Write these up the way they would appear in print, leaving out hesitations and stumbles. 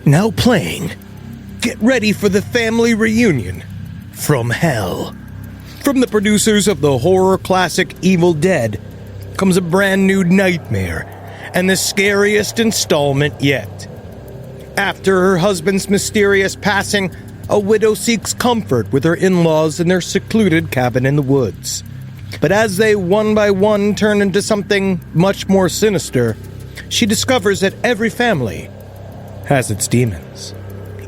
Now playing. Get ready for the family reunion from hell. From the producers of the horror classic Evil Dead comes a brand new nightmare and the scariest installment yet. After her husband's mysterious passing, a widow seeks comfort with her in-laws in their secluded cabin in the woods. But as they one by one turn into something much more sinister, she discovers that every family has its demons.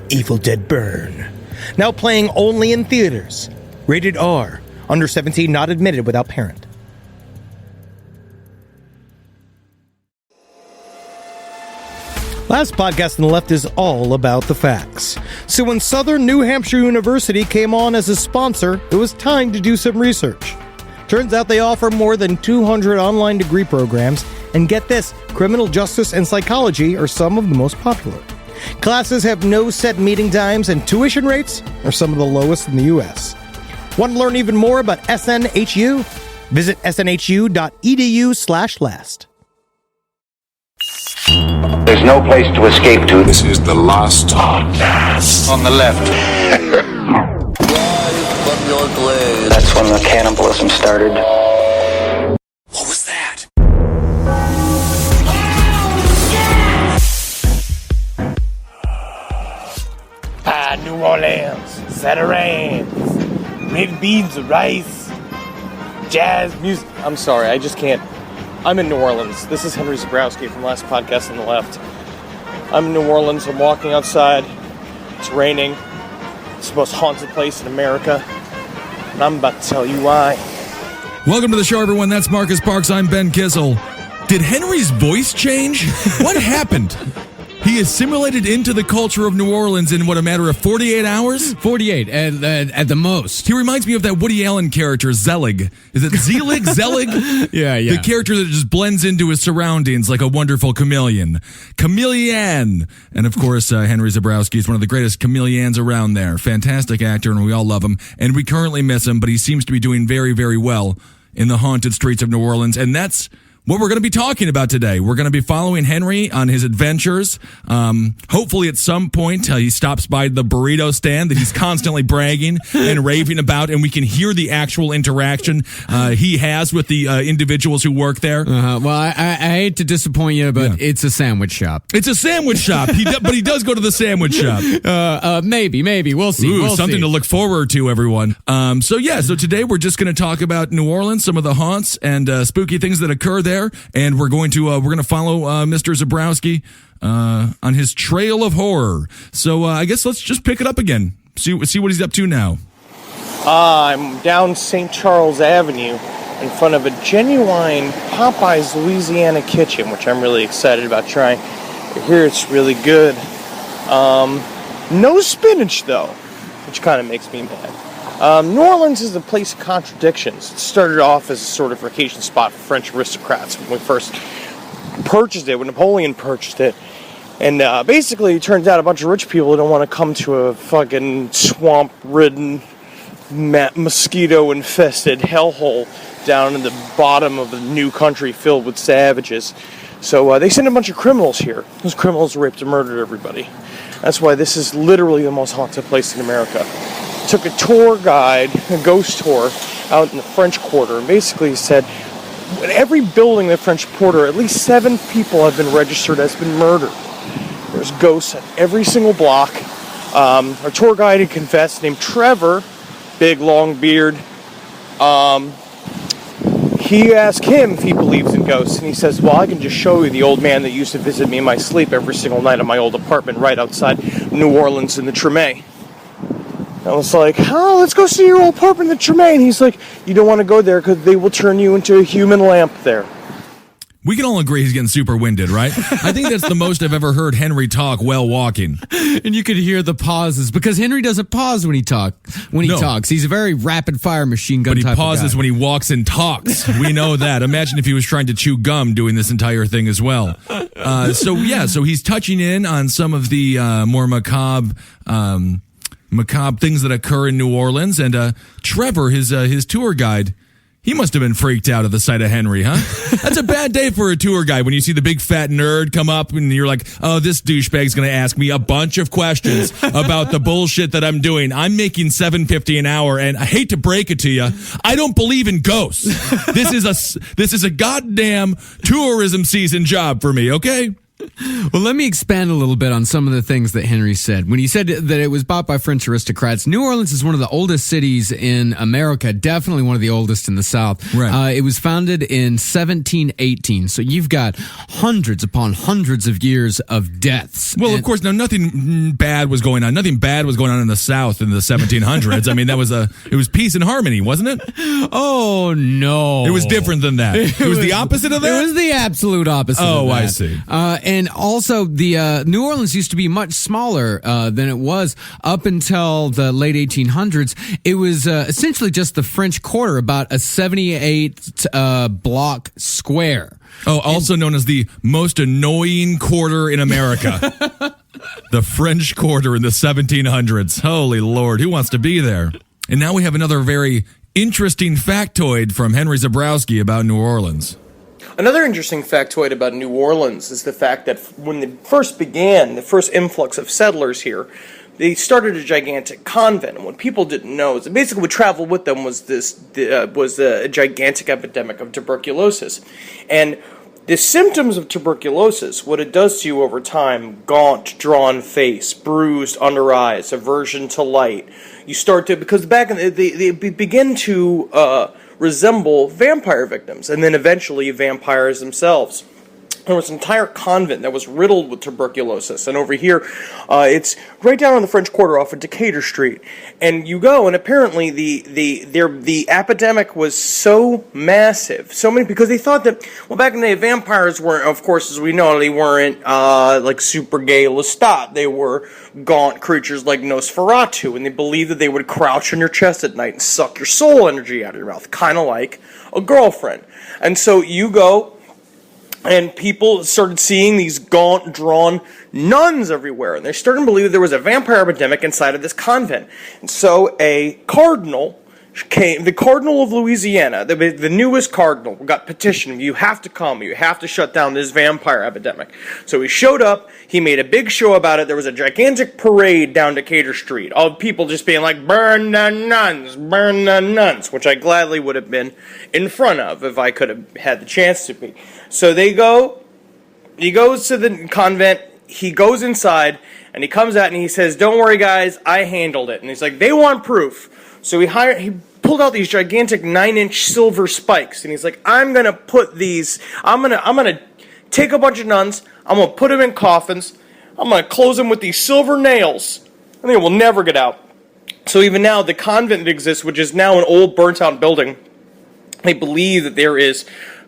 Evil Dead Burn. Now playing only in theaters. Rated R. Under 17, not admitted without parent. Last podcast on the left is all about the facts. So when Southern New Hampshire University came on as a sponsor, it was time to do some research. Turns out they offer more than 200 online degree programs, and get this, criminal justice and psychology are some of the most popular. Classes have no set meeting times, and tuition rates are some of the lowest in the U.S. Want to learn even more about SNHU? Visit snhu.edu/last. There's no place to escape to. This is the last podcast. On the left. That's when the cannibalism started. What was that? New Orleans, Saturans, red beans and rice, jazz music. I'm sorry, I just can't. I'm in New Orleans. This is Henry Zabrowski from last podcast on the left. I'm in New Orleans. I'm walking outside. It's raining. It's the most haunted place in America. And I'm about to tell you why. Welcome to the show, everyone. That's Marcus Parks. I'm Ben Kissel. Did Henry's voice change? What happened? He assimilated into the culture of New Orleans in, what, a matter of 48 hours? 48, at the most. He reminds me of that Woody Allen character, Zelig. Is it Zelig? Zelig? Yeah. The character that just blends into his surroundings like a wonderful chameleon. Chameleon! And, of course, Henry Zabrowski is one of the greatest chameleons around there. Fantastic actor, and we all love him. And we currently miss him, but he seems to be doing very, very well in the haunted streets of New Orleans. And that's what we're going to be talking about today. We're going to be following Henry on his adventures. Hopefully at some point he stops by the burrito stand that he's constantly bragging and raving about, and we can hear the actual interaction he has with the individuals who work there. Well, I hate to disappoint you, but It's a sandwich shop. It's a sandwich shop, but he does go to the sandwich shop. Maybe. We'll see. Ooh, something to look forward to, everyone. So today we're just going to talk about New Orleans, some of the haunts and spooky things that occur there. And we're going to follow Mr. Zabrowski on his trail of horror. So I guess let's just pick it up again. See what he's up to now. I'm down St. Charles Avenue in front of a genuine Popeyes Louisiana kitchen, which I'm really excited about trying. I hear it's really good. No spinach though, which kind of makes me mad. New Orleans is a place of contradictions. It started off as a sort of vacation spot for French aristocrats when we first purchased it, when Napoleon purchased it. And basically, it turns out a bunch of rich people don't want to come to a fucking swamp-ridden, mosquito-infested hellhole down in the bottom of a new country filled with savages. So they sent a bunch of criminals here. Those criminals raped and murdered everybody. That's why this is literally the most haunted place in America. Took a tour guide, a ghost tour, out in the French Quarter, and basically said, in every building in the French Quarter, at least 7 people have been registered as been murdered. There's ghosts at every single block. Our tour guide had confessed, named Trevor, big long beard. He asked him if he believes in ghosts, and he says, well, I can just show you the old man that used to visit me in my sleep every single night in my old apartment right outside New Orleans in the Treme. I was like, oh, let's go see your old apartment in the Tremaine. He's like, you don't want to go there because they will turn you into a human lamp there. We can all agree he's getting super winded, right? I think that's the most I've ever heard Henry talk while walking. And you could hear the pauses, because Henry doesn't pause when he talks. He's a very rapid-fire machine gun type of guy. But he pauses when he walks and talks. We know that. Imagine if he was trying to chew gum doing this entire thing as well. So he's touching in on some of the more macabre things that occur in New Orleans. And Trevor, his tour guide, He must have been freaked out at the sight of Henry, huh? That's a bad day for a tour guide when you see the big fat nerd come up and you're like, oh, this douchebag's going to ask me a bunch of questions about the bullshit that I'm doing. I'm making $7.50 an hour, and I hate to break it to you, I don't believe in ghosts. This is a goddamn tourism season job for me, okay? Well, let me expand a little bit on some of the things that Henry said. When he said that it was bought by French aristocrats, New Orleans is one of the oldest cities in America, definitely one of the oldest in the South. Right. It was founded in 1718, so you've got hundreds upon hundreds of years of deaths. Well, of course, now nothing bad was going on. Nothing bad was going on in the South in the 1700s. I mean, it was peace and harmony, wasn't it? Oh, no. It was different than that. It was the opposite of that? It was the absolute opposite of that. Oh, I see. And also, the New Orleans used to be much smaller than it was up until the late 1800s. It was essentially just the French Quarter, about a 78 block square. Oh, also known as the most annoying quarter in America. The French Quarter in the 1700s. Holy Lord, who wants to be there? And now we have another very interesting factoid from Henry Zebrowski about New Orleans. Another interesting factoid about New Orleans is the fact that when they first began, the first influx of settlers here, they started a gigantic convent. And what people didn't know is that basically what traveled with them was a gigantic epidemic of tuberculosis. And the symptoms of tuberculosis, what it does to you over time: gaunt, drawn face, bruised under eyes, aversion to light. You start to, because back in they begin to resemble vampire victims, and then eventually vampires themselves. There was an entire convent that was riddled with tuberculosis, and over here, it's right down on the French Quarter off of Decatur Street. And you go, and apparently the epidemic was so massive, so many, because they thought that, well, back in the day, vampires weren't, of course, as we know, they weren't like super gay Lestat. They were gaunt creatures like Nosferatu, and they believed that they would crouch on your chest at night and suck your soul energy out of your mouth, kind of like a girlfriend. And so you go, and people started seeing these gaunt, drawn nuns everywhere. And they started to believe that there was a vampire epidemic inside of this convent. And so a cardinal came, the Cardinal of Louisiana, the newest cardinal, got petitioned, you have to come, you have to shut down this vampire epidemic. So he showed up, he made a big show about it, there was a gigantic parade down Decatur Street, of people just being like, burn the nuns, which I gladly would have been in front of if I could have had the chance to be. So he goes to the convent, he goes inside, and he comes out and he says, don't worry guys, I handled it. And he's like, they want proof. So he pulled out these gigantic 9-inch silver spikes, and he's like, I'm gonna take a bunch of nuns, I'm gonna put them in coffins, I'm gonna close them with these silver nails, and they will never get out. So even now, the convent that exists, which is now an old burnt-out building, they believe that there is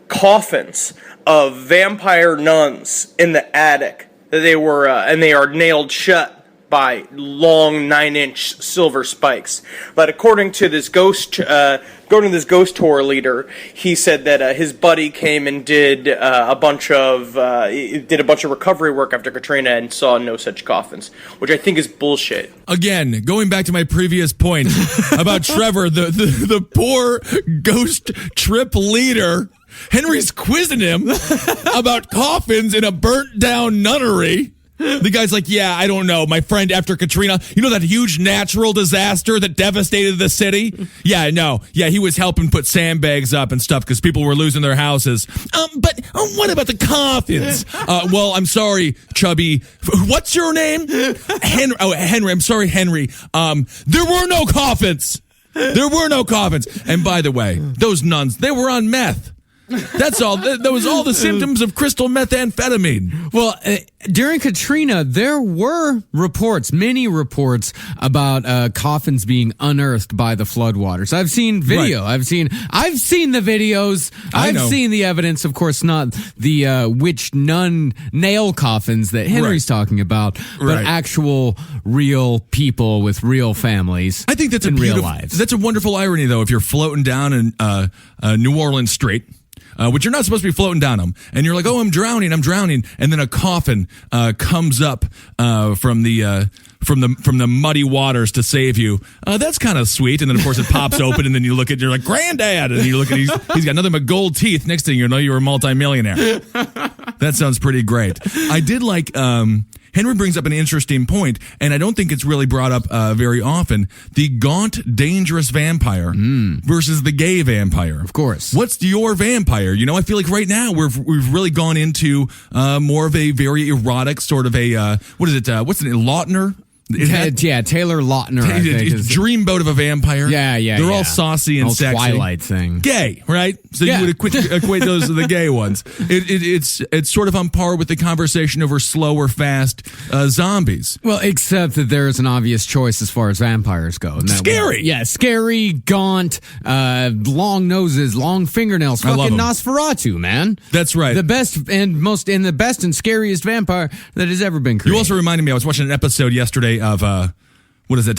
coffins of vampire nuns in the attic, that they were, and they are nailed shut by long 9-inch silver spikes. But according to this ghost tour leader, he said that his buddy came and did a bunch of recovery work after Katrina and saw no such coffins, which I think is bullshit. Again, going back to my previous point about Trevor, the poor ghost trip leader. Henry's quizzing him about coffins in a burnt down nunnery. The guy's like, yeah, I don't know. My friend, after Katrina, you know that huge natural disaster that devastated the city? Yeah, no. Yeah, he was helping put sandbags up and stuff because people were losing their houses. But what about the coffins? Well, I'm sorry, Chubby. What's your name? Henry. Oh, Henry. I'm sorry, Henry. There were no coffins. There were no coffins. And by the way, those nuns, they were on meth. That's all. That was all the symptoms of crystal methamphetamine. Well, during Katrina, there were many reports about coffins being unearthed by the floodwaters. I've seen video. Right. I've seen the videos. I've seen the evidence. Of course, not the witch nun nail coffins that Henry's talking about, but actual real people with real families. I think that's real lives. That's a wonderful irony, though. If you're floating down in New Orleans Street. which you're not supposed to be floating down them. And you're like, oh, I'm drowning. And then a coffin comes up from the muddy waters to save you. That's kind of sweet. And then, of course, it pops open, and then you look at, you're like, Granddad! And you look at, he's got nothing but gold teeth. Next thing you know, you're a multimillionaire. That sounds pretty great. I did like, Henry brings up an interesting point, and I don't think it's really brought up very often. The gaunt, dangerous vampire versus the gay vampire. Of course. What's your vampire? You know, I feel like right now we've really gone into more of a very erotic sort of a, what's it, Lautner? Taylor Lautner. I think is dreamboat of a vampire. Yeah. They're all saucy and sexy. Twilight thing. Gay, right? So you would equate those to the gay ones. It's sort of on par with the conversation over slow or fast zombies. Well, except that there is an obvious choice as far as vampires go. Scary. Scary, gaunt, long noses, long fingernails. I love fucking 'em. Nosferatu, man. That's right. The best and scariest vampire that has ever been created. You also reminded me, I was watching an episode yesterday of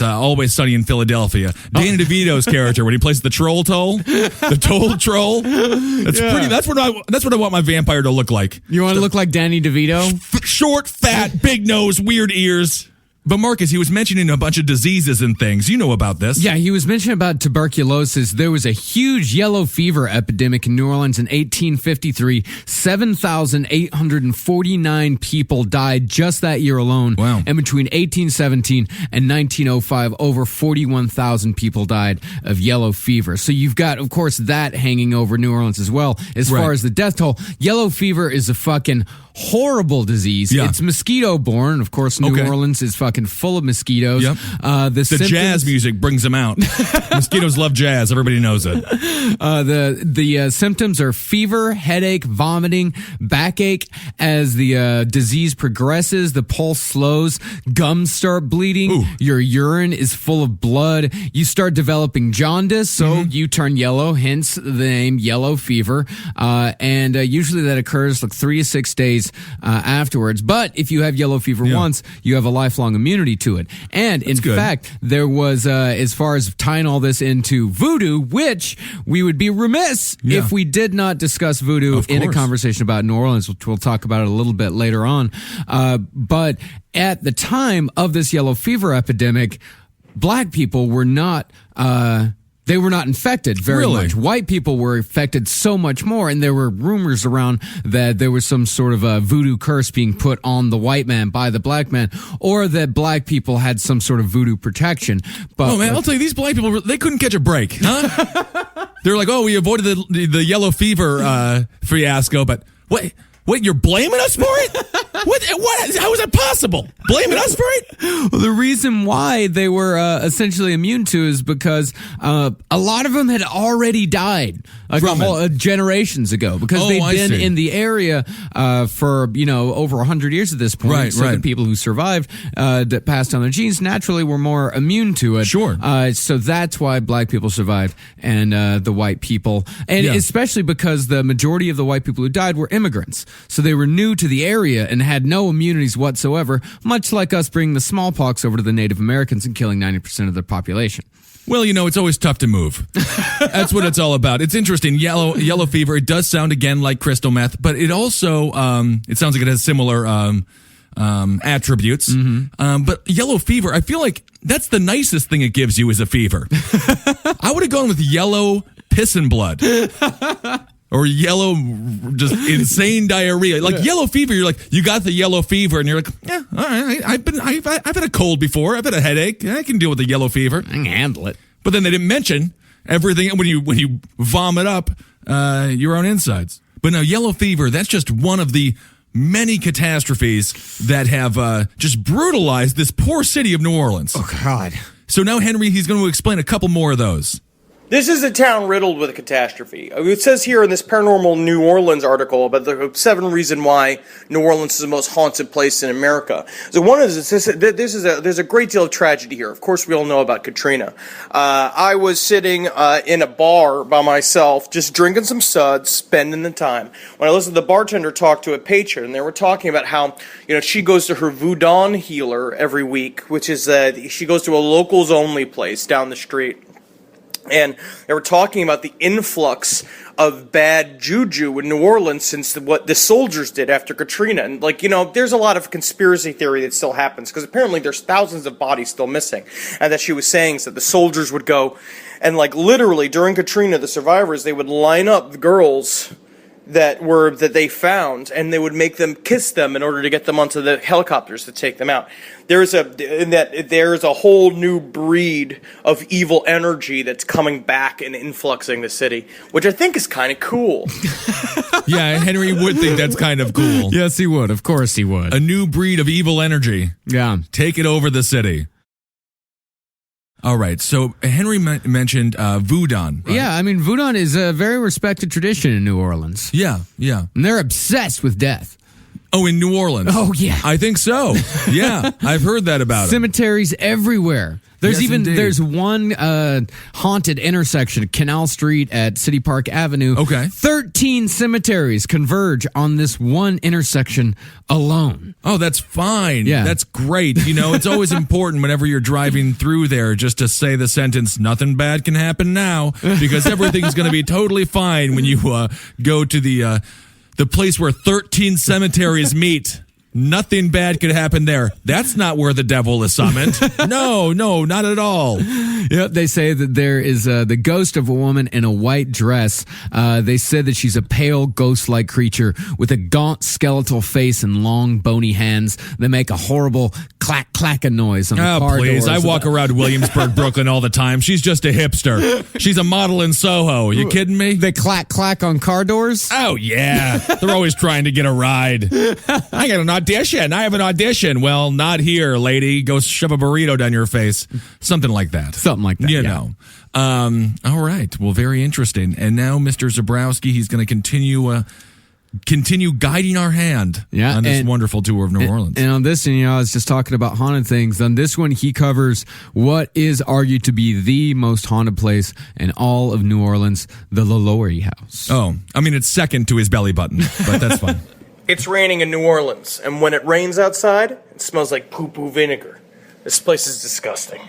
Always Sunny in Philadelphia. Danny DeVito's character when he plays the troll toll, the toll troll. That's what I want my vampire to look like. You want to look like Danny DeVito? Short, fat, big nose, weird ears. But Marcus, he was mentioning a bunch of diseases and things. You know about this. Yeah, he was mentioning about tuberculosis. There was a huge yellow fever epidemic in New Orleans in 1853. 7,849 people died just that year alone. Wow. And between 1817 and 1905, over 41,000 people died of yellow fever. So you've got, of course, that hanging over New Orleans as well. As far as the death toll, yellow fever is a fucking horrible disease. Yeah. It's mosquito-borne. Of course, New Orleans is fucking full of mosquitoes. Yep. The jazz music brings them out. Mosquitoes love jazz. Everybody knows it. The symptoms are fever, headache, vomiting, backache. As the disease progresses, the pulse slows, gums start bleeding, your urine is full of blood, you start developing jaundice, so you turn yellow, hence the name yellow fever. And usually that occurs like 3 to 6 days afterwards. But if you have yellow fever once, you have a lifelong immunity to it. And in fact, there was, as far as tying all this into voodoo, which we would be remiss if we did not discuss voodoo in a conversation about New Orleans, which we'll talk about it a little bit later on. But at the time of this yellow fever epidemic, black people were not, they were not infected very much. White people were infected so much more, and there were rumors around that there was some sort of a voodoo curse being put on the white man by the black man, or that black people had some sort of voodoo protection. But I'll tell you, these black people, they couldn't catch a break, huh? They're like, we avoided the yellow fever fiasco, but wait, you're blaming us for it? What? How is that possible? Blaming us for it? Well, the reason why they were essentially immune to is because a lot of them had already died generations ago, because they'd been in the area for over 100 years at this point. Right. The people who survived that passed on their genes naturally were more immune to it. Sure. So that's why black people survived and the white people, and especially because the majority of the white people who died were immigrants. So they were new to the area and had no immunities whatsoever, much like us bringing the smallpox over to the Native Americans and killing 90% of their population. Well, it's always tough to move. That's what it's all about. It's interesting. Yellow fever, it does sound again like crystal meth, but it also, it sounds like it has similar attributes. But yellow fever, I feel like that's the nicest thing it gives you is a fever. I would have gone with yellow piss and blood. Or yellow, just insane diarrhea. Like yellow fever, you're like, you got the yellow fever, and you're like, all right, I've had a cold before, I've had a headache, I can deal with the yellow fever. I can handle it. But then they didn't mention everything when you vomit up your own insides. But now yellow fever, that's just one of the many catastrophes that have just brutalized this poor city of New Orleans. Oh God! So now Henry, he's going to explain a couple more of those. This is a town riddled with a catastrophe. It says here in this Paranormal New Orleans article about the 7 reasons why New Orleans is the most haunted place in America. So one is there's a great deal of tragedy here. Of course, we all know about Katrina. I was sitting in a bar by myself, just drinking some suds, spending the time. When I listened to the bartender talk to a patron, they were talking about how she goes to her Voodoo healer every week, which is she goes to a locals only place down the street. And they were talking about the influx of bad juju in New Orleans since what the soldiers did after Katrina. And, there's a lot of conspiracy theory that still happens, because apparently there's thousands of bodies still missing. And that she was saying is that the soldiers would go and, literally during Katrina, the survivors, they would line up the girls that they found, and they would make them kiss them in order to get them onto the helicopters to take them out. There's a whole new breed of evil energy that's coming back and influxing the city, which I think is kind of cool. Yeah, Henry would think that's kind of cool. Yes, he would. Of course he would. A new breed of evil energy. Yeah. Take it over the city. All right, so Henry mentioned Voodoo. Right? Yeah, I mean, Voodoo is a very respected tradition in New Orleans. Yeah. And they're obsessed with death. Oh, in New Orleans? Oh, yeah. I think so. Yeah, I've heard that about it. Cemeteries everywhere. There's one haunted intersection, Canal Street at City Park Avenue. Okay. 13 cemeteries converge on this one intersection alone. Oh, that's fine. Yeah. That's great. It's always important whenever you're driving through there just to say the sentence, nothing bad can happen now, because everything's going to be totally fine when you go to the place where 13 cemeteries meet. Nothing bad could happen there. That's not where the devil is summoned. No, not at all. Yep, they say that there is the ghost of a woman in a white dress. They said that she's a pale, ghost-like creature with a gaunt, skeletal face and long, bony hands that make a horrible clack-clacking noise on the car please. doors. I walk around Williamsburg, Brooklyn all the time. She's just a hipster. She's a model in Soho. You kidding me? They clack on car doors? Oh, yeah. They're always trying to get a ride. I got an audition. I have an audition. Well, not here, lady. Go shove a burrito down your face. Something like that. Something like that, You know. All right. Well, very interesting. And now Mr. Zabrowski, he's going to continue guiding our hand on this wonderful tour of New Orleans. And on this, I was just talking about haunted things. On this one, he covers what is argued to be the most haunted place in all of New Orleans, the Lalaurie House. Oh, I mean, it's second to his belly button, but that's fine. It's raining in New Orleans, and when it rains outside, it smells like poo-poo vinegar. This place is disgusting.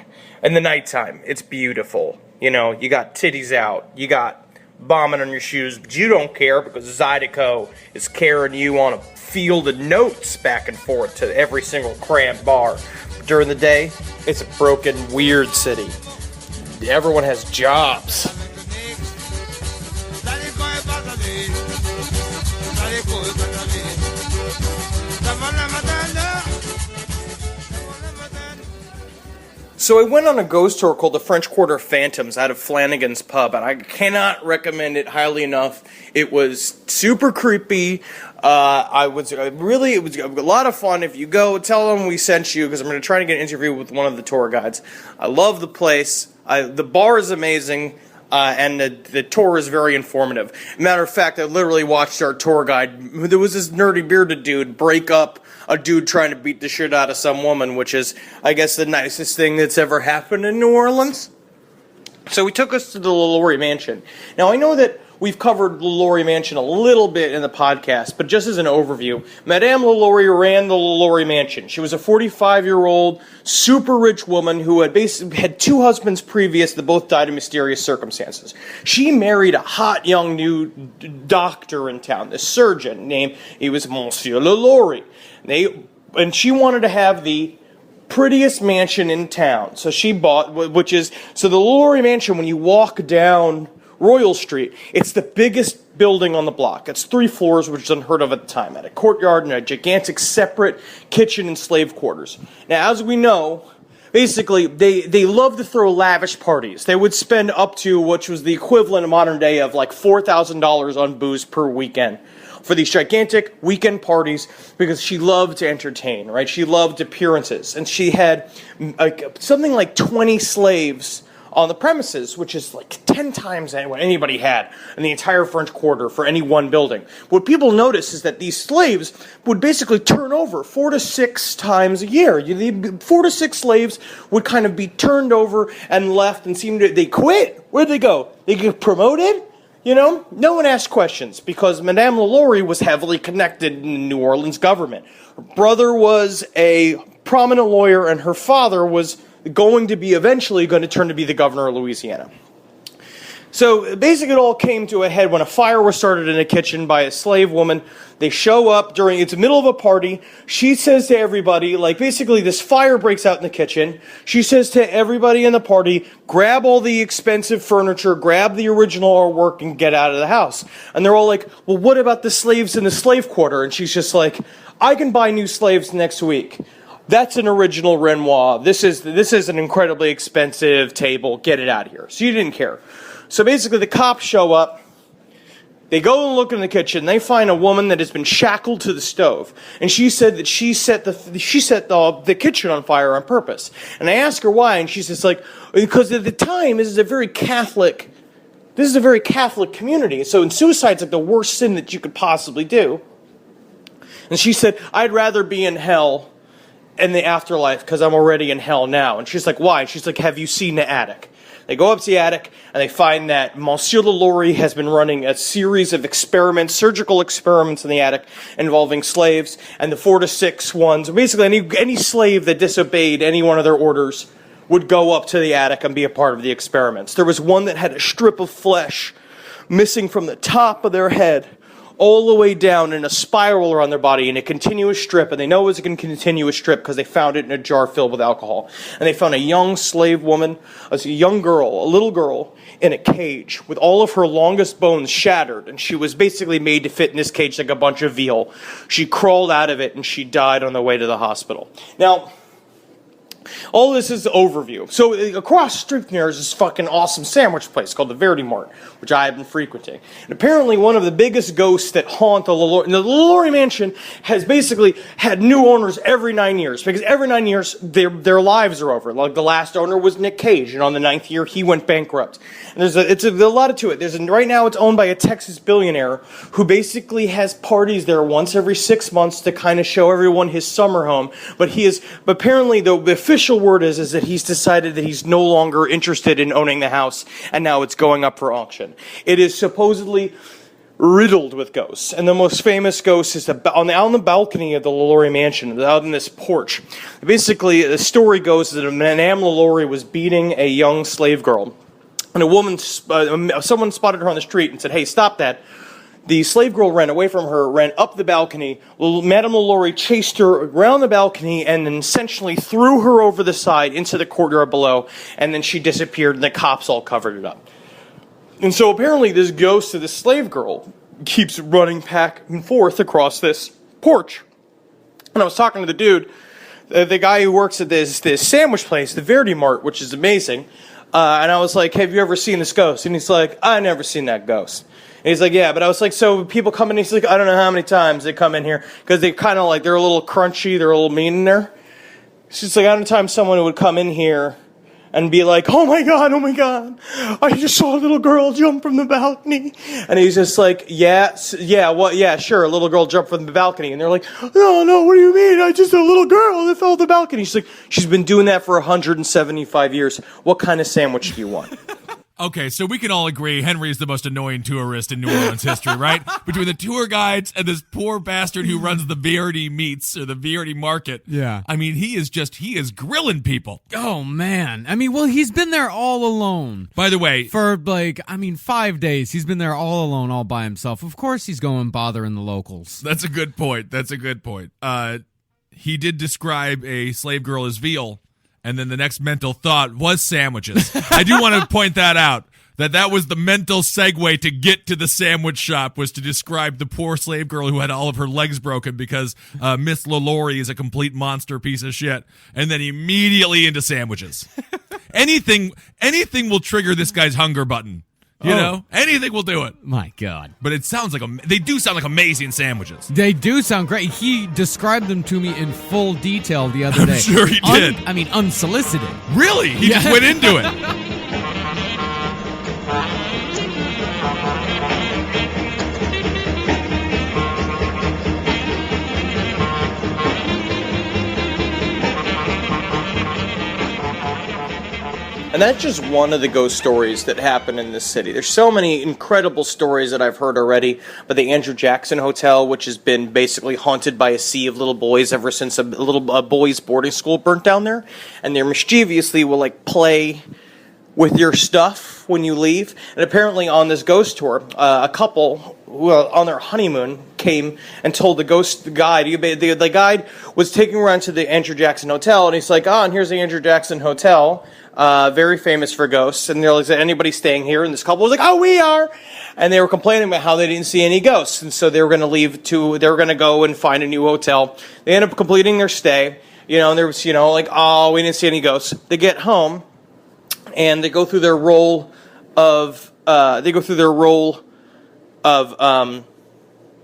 In the nighttime, it's beautiful. You got titties out, you got bombing on your shoes, but you don't care because Zydeco is carrying you on a field of notes back and forth to every single cramped bar. But during the day, it's a broken, weird city. Everyone has jobs. So I went on a ghost tour called the French Quarter Phantoms out of Flanagan's Pub, and I cannot recommend it highly enough. It was super creepy. It was a lot of fun. If you go, tell them we sent you, because I'm going to try to get an interview with one of the tour guides. I love the place. The bar is amazing. And the tour is very informative. Matter of fact, I literally watched our tour guide. There was this nerdy bearded dude break up a dude trying to beat the shit out of some woman, which is, I guess, the nicest thing that's ever happened in New Orleans. So he took us to the Lalaurie Mansion. Now, I know that we've covered Lalaurie Mansion a little bit in the podcast, but just as an overview, Madame Lalaurie ran the Lalaurie Mansion. She was a 45-year-old, super rich woman who had basically had two husbands previous that both died in mysterious circumstances. She married a hot young new doctor in town, this surgeon he was Monsieur Lalaurie. And she wanted to have the prettiest mansion in town, so she bought, the Lalaurie Mansion, when you walk down Royal Street, it's the biggest building on the block. It's 3 floors, which is unheard of at the time. At a courtyard and a gigantic separate kitchen and slave quarters. Now, as we know, basically, they love to throw lavish parties. They would spend up to, which was the equivalent of modern day of like $4,000 on booze per weekend for these gigantic weekend parties, because she loved to entertain, right? She loved appearances. And she had something like 20 slaves on the premises, which is like 10 times what anybody had in the entire French Quarter for any one building. What people notice is that these slaves would basically turn over 4 to 6 times a year. 4 to 6 slaves would kind of be turned over and left and they quit. Where'd they go? They get promoted? No one asked questions, because Madame Lalaurie was heavily connected in the New Orleans government. Her brother was a prominent lawyer, and her father was eventually going to turn to be the governor of Louisiana. So basically it all came to a head when a fire was started in a kitchen by a slave woman. They show up it's the middle of a party. She says to everybody, like basically this fire breaks out in the kitchen. She says to everybody in the party, grab all the expensive furniture, grab the original artwork and get out of the house. And they're all like, well, what about the slaves in the slave quarter? And she's just like, I can buy new slaves next week. That's an original Renoir. This is an incredibly expensive table. Get it out of here. So you didn't care. So basically the cops show up, they go and look in the kitchen, they find a woman that has been shackled to the stove. And she said that she set the kitchen on fire on purpose. And I ask her why, and she's just like, because at the time, this is a very Catholic community. So suicide's like the worst sin that you could possibly do. And she said, I'd rather be in hell in the afterlife because I'm already in hell now. And she's like, why? And she's like, have you seen the attic? They go up to the attic, and they find that Monsieur Lalaurie has been running a series of experiments, surgical experiments in the attic involving slaves, and the 4 to 6 ones. Basically, any slave that disobeyed any one of their orders would go up to the attic and be a part of the experiments. There was one that had a strip of flesh missing from the top of their head all the way down in a spiral around their body in a continuous strip, and they know it was a continuous strip because they found it in a jar filled with alcohol. And they found a young slave woman, a little girl, in a cage with all of her longest bones shattered, and she was basically made to fit in this cage like a bunch of veal. She crawled out of it, and she died on the way to the hospital. Now, all this is the overview. So across the street from there is this fucking awesome sandwich place called the Verdi Mart, which I have been frequenting. And apparently one of the biggest ghosts that haunt the Lalaurie Mansion has basically had new owners every 9 years. Because every 9 years, their lives are over. Like the last owner was Nick Cage, and on the 9th year, he went bankrupt. And there's a lot to it. Right now, it's owned by a Texas billionaire who basically has parties there once every 6 months to kind of show everyone his summer home. But apparently the official word is that he's decided that he's no longer interested in owning the house, and now it's going up for auction. It is supposedly riddled with ghosts, and the most famous ghost is on the balcony of the Lalaurie Mansion, out in this porch. Basically, the story goes that Madame Lalaurie was beating a young slave girl, and someone spotted her on the street and said, "Hey, stop that." The slave girl ran away from her, ran up the balcony. Madame Lalaurie chased her around the balcony and then essentially threw her over the side into the courtyard below, and then she disappeared, and the cops all covered it up. And so apparently this ghost of the slave girl keeps running back and forth across this porch. And I was talking to the dude, the guy who works at this sandwich place, the Verdi Mart, which is amazing. And I was like, have you ever seen this ghost? And he's like, I never seen that ghost. And he's like, yeah, but I was like, so people come in, he's like, I don't know how many times they come in here, because they kind of like, they're a little crunchy, they're a little mean in there. It's just like, I don't know time someone would come in here and be like, oh my God, I just saw a little girl jump from the balcony. And he's just like, yeah, sure, a little girl jumped from the balcony. And they're like, no, what do you mean? I just a little girl that fell off the balcony. She's like, she's been doing that for 175 years. What kind of sandwich do you want? Okay, so we can all agree Henry is the most annoying tourist in New Orleans history, right? Between the tour guides and this poor bastard who runs the Verdi Meats or the Verdi Market. Yeah. I mean, he is grilling people. Oh, man. I mean, well, he's been there all alone. By the way. For 5 days. He's been there all alone, all by himself. Of course he's going bothering the locals. That's a good point. He did describe a slave girl as veal. And then the next mental thought was sandwiches. I do want to point that out, that was the mental segue to get to the sandwich shop, was to describe the poor slave girl who had all of her legs broken because Miss Lalaurie is a complete monster piece of shit. And then immediately into sandwiches. Anything will trigger this guy's hunger button. You know, anything will do it. My God. But it sounds like they do sound like amazing sandwiches. They do sound great. He described them to me in full detail the other day. I'm sure he did. Unsolicited. Really? He just went into it. And that's just one of the ghost stories that happen in this city. There's so many incredible stories that I've heard already, but the Andrew Jackson Hotel, which has been basically haunted by a sea of little boys ever since a boys' boarding school burnt down there, and they mischievously will play with your stuff when you leave. And apparently on this ghost tour, a couple who on their honeymoon came and told the guide was taking around to the Andrew Jackson Hotel, and he's like, and here's the Andrew Jackson Hotel, very famous for ghosts. And they're like, is there anybody staying here? And this couple was like, oh, we are. And they were complaining about how they didn't see any ghosts. And so they were going to go and find a new hotel. They ended up completing their stay, and there was, we didn't see any ghosts. They get home, and they go through their roll of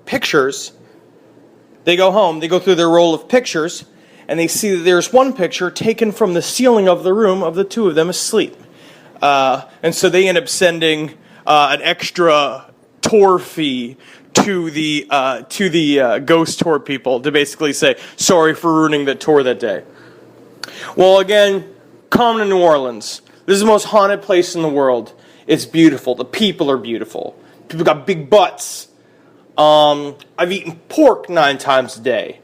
pictures. They go home, they go through their roll of pictures, and they see that there's one picture taken from the ceiling of the room of the two of them asleep. And so they end up sending an extra tour fee to the ghost tour people to basically say, sorry for ruining the tour that day. Well, again, come to New Orleans. This is the most haunted place in the world. It's beautiful. The people are beautiful. People got big butts. I've eaten pork 9 times a day.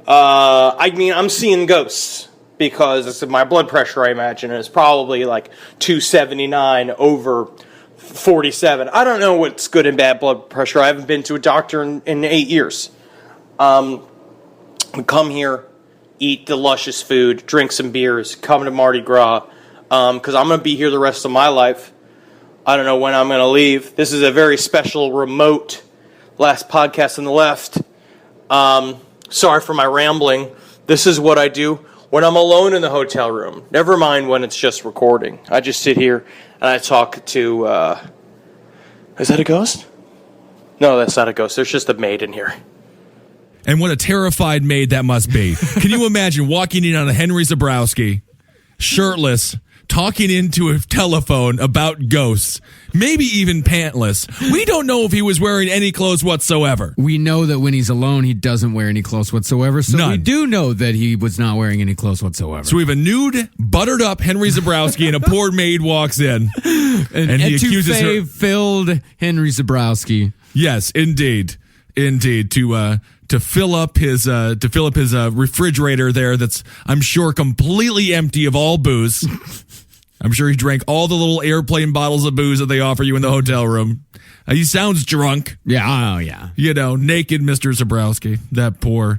I'm seeing ghosts because my blood pressure, I imagine, is probably like 279 over 47. I don't know what's good and bad blood pressure. I haven't been to a doctor in 8 years. We come here, eat the luscious food, drink some beers, come to Mardi Gras, because I'm going to be here the rest of my life. I don't know when I'm going to leave. This is a very special, remote last podcast on the left. Sorry for my rambling. This is what I do when I'm alone in the hotel room. Never mind when it's just recording. I just sit here and I talk to... is that a ghost? No, that's not a ghost. There's just a maid in here. And what a terrified maid that must be. Can you imagine walking in on a Henry Zabrowski, shirtless, talking into a telephone about ghosts, maybe even pantless? We don't know if he was wearing any clothes whatsoever. We know that when he's alone, he doesn't wear any clothes whatsoever. So None. We do know that he was not wearing any clothes whatsoever. So we have a nude, buttered up Henry Zabrowski, and a poor maid walks in, and he accuses her. Filled Henry Zabrowski. Yes, indeed, to fill up his refrigerator there. That's, I'm sure, completely empty of all booze. I'm sure he drank all the little airplane bottles of booze that they offer you in the hotel room. He sounds drunk. Yeah, oh yeah. Naked Mr. Zabrowski. That poor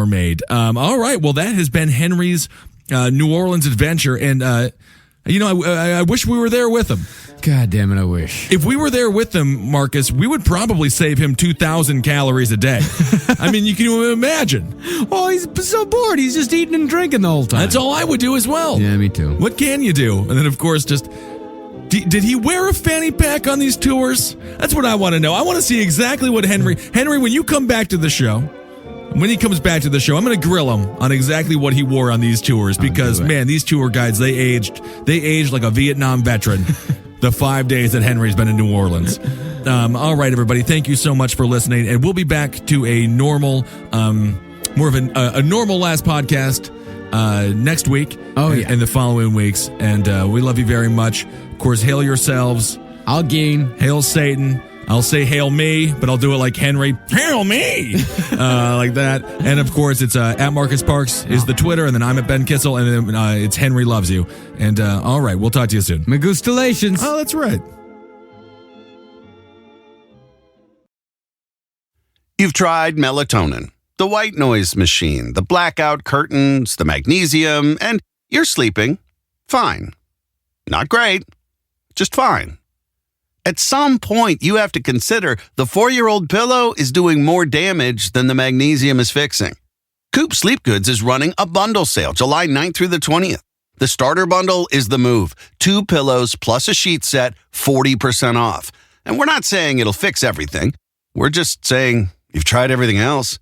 maid. All right, well, that has been Henry's New Orleans adventure, and I wish we were there with him. God damn it, I wish. If we were there with him, Marcus, we would probably save him 2,000 calories a day. I mean, you can imagine. Oh, he's so bored. He's just eating and drinking the whole time. That's all I would do as well. Yeah, me too. What can you do? And then, of course, just... Did he wear a fanny pack on these tours? That's what I want to know. I want to see exactly what Henry, when you come back to the show, when he comes back to the show, I'm going to grill him on exactly what he wore on these tours, because, man, these tour guides, they aged like a Vietnam veteran the 5 days that Henry's been in New Orleans. All right, everybody, thank you so much for listening, and we'll be back to a normal, more of a normal last podcast next week. And the following weeks, and we love you very much. Of course, hail yourselves. I'll gain. Hail Satan. I'll say hail me, but I'll do it like Henry. Hail me! Like that. And of course, it's at Marcus Parks is the Twitter, and then I'm at Ben Kissel, and then it's Henry Loves You. And all right, we'll talk to you soon. Magustalations. Oh, that's right. You've tried melatonin, the white noise machine, the blackout curtains, the magnesium, and you're sleeping fine. Not great, just fine. At some point, you have to consider the 4-year-old pillow is doing more damage than the magnesium is fixing. Coop Sleep Goods is running a bundle sale July 9th through the 20th. The starter bundle is the move. 2 pillows plus a sheet set, 40% off. And we're not saying it'll fix everything. We're just saying you've tried everything else.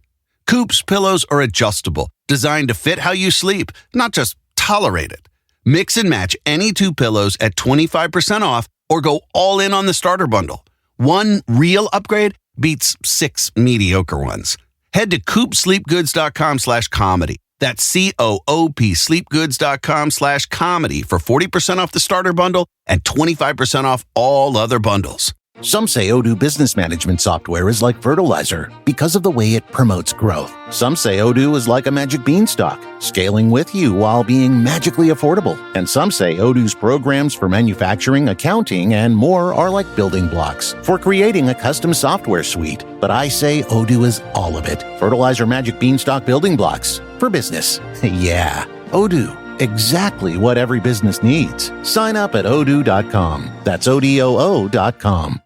Coop's pillows are adjustable, designed to fit how you sleep, not just tolerate it. Mix and match any 2 pillows at 25% off, or go all in on the starter bundle. One real upgrade beats 6 mediocre ones. Head to coopsleepgoods.com/comedy. That's COOP sleepgoods.com/comedy for 40% off the starter bundle and 25% off all other bundles. Some say Odoo business management software is like fertilizer because of the way it promotes growth. Some say Odoo is like a magic beanstalk, scaling with you while being magically affordable. And some say Odoo's programs for manufacturing, accounting, and more are like building blocks for creating a custom software suite. But I say Odoo is all of it. Fertilizer magic beanstalk building blocks for business. Yeah, Odoo. Exactly what every business needs. Sign up at odoo.com. That's ODOO.com.